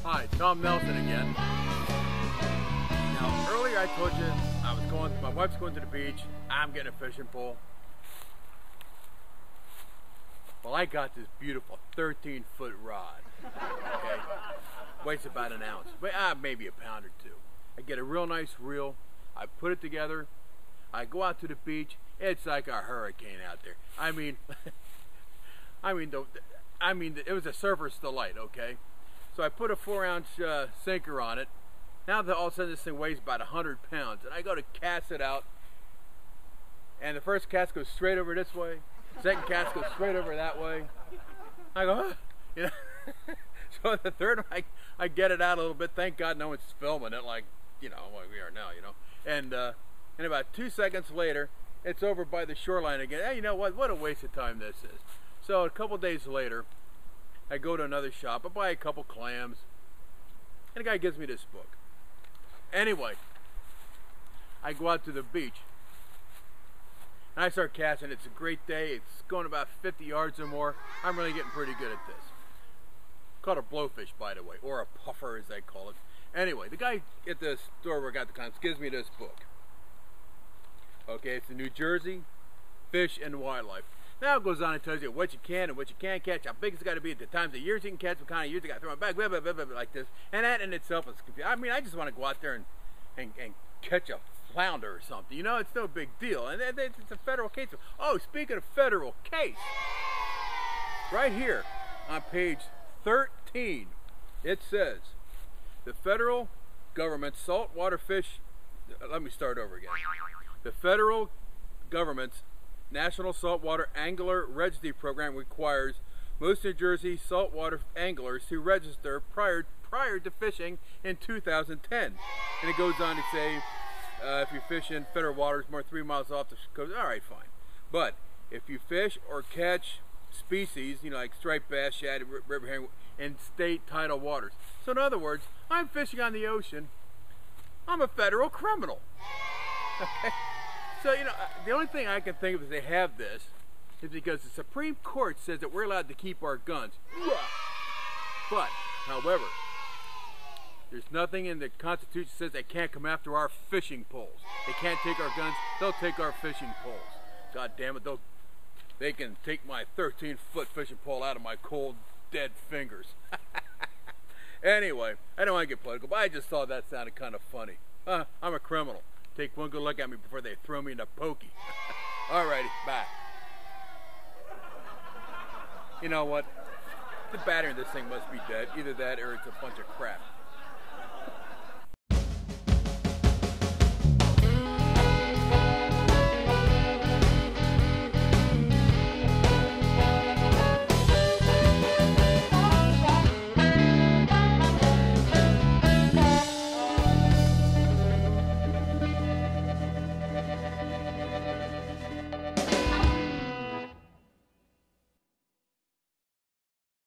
Hi, Tom Nelson again. Now, earlier I told you my wife's going to the beach, I'm getting a fishing pole. Well, I got this beautiful 13-foot rod, okay? Weighs about an ounce, but maybe a pound or two. I get a real nice reel, I put it together, I go out to the beach, it's like a hurricane out there. I mean, it was a surfer's delight, okay? So I put a 4-ounce sinker on it. Now that all of a sudden this thing weighs about 100 pounds, and I go to cast it out, and the first cast goes straight over this way, second cast goes straight over that way. I go, huh? You know. So the third one, I get it out a little bit. Thank God no one's filming it, like we are now, you know. And about 2 seconds later, it's over by the shoreline again. Hey, you know what? What a waste of time this is. So a couple days later, I go to another shop. I buy a couple clams, and the guy gives me this book. Anyway, I go out to the beach, and I start casting. It's a great day. It's going about 50 yards or more. I'm really getting pretty good at this. Called a blowfish, by the way, or a puffer as they call it. Anyway, the guy at the store where I got the clams gives me this book. Okay, it's the New Jersey Fish and Wildlife. Now it goes on and tells you what you can and what you can't catch, how big it's got to be, at the times of years you can catch, what kind of years you got to throw it back, blah, blah, blah, blah, blah, like this. And that in itself is confusing. I mean, I just want to go out there and catch a flounder or something. You know, it's no big deal. And it's a federal case. Oh, speaking of federal case, right here on page 13, it says, the federal government's saltwater fish, let me start over again. The federal government's National Saltwater Angler Registry Program requires most New Jersey saltwater anglers to register prior to fishing in 2010. And it goes on to say, if you fish in federal waters more than 3 miles off the coast, all right, fine. But if you fish or catch species, you know, like striped bass, shad, river herring, in state tidal waters. So in other words, I'm fishing on the ocean. I'm a federal criminal. Okay. So, you know, the only thing I can think of is they have this is because the Supreme Court says that we're allowed to keep our guns. But, however, there's nothing in the Constitution that says they can't come after our fishing poles. They can't take our guns, they'll take our fishing poles. God damn it, they can take my 13-foot fishing pole out of my cold, dead fingers. Anyway, I don't want to get political, but I just thought that sounded kind of funny. I'm a criminal. Take one good look at me before they throw me in a pokey. Alrighty, bye. You know what? The battery in this thing must be dead. Either that or it's a bunch of crap.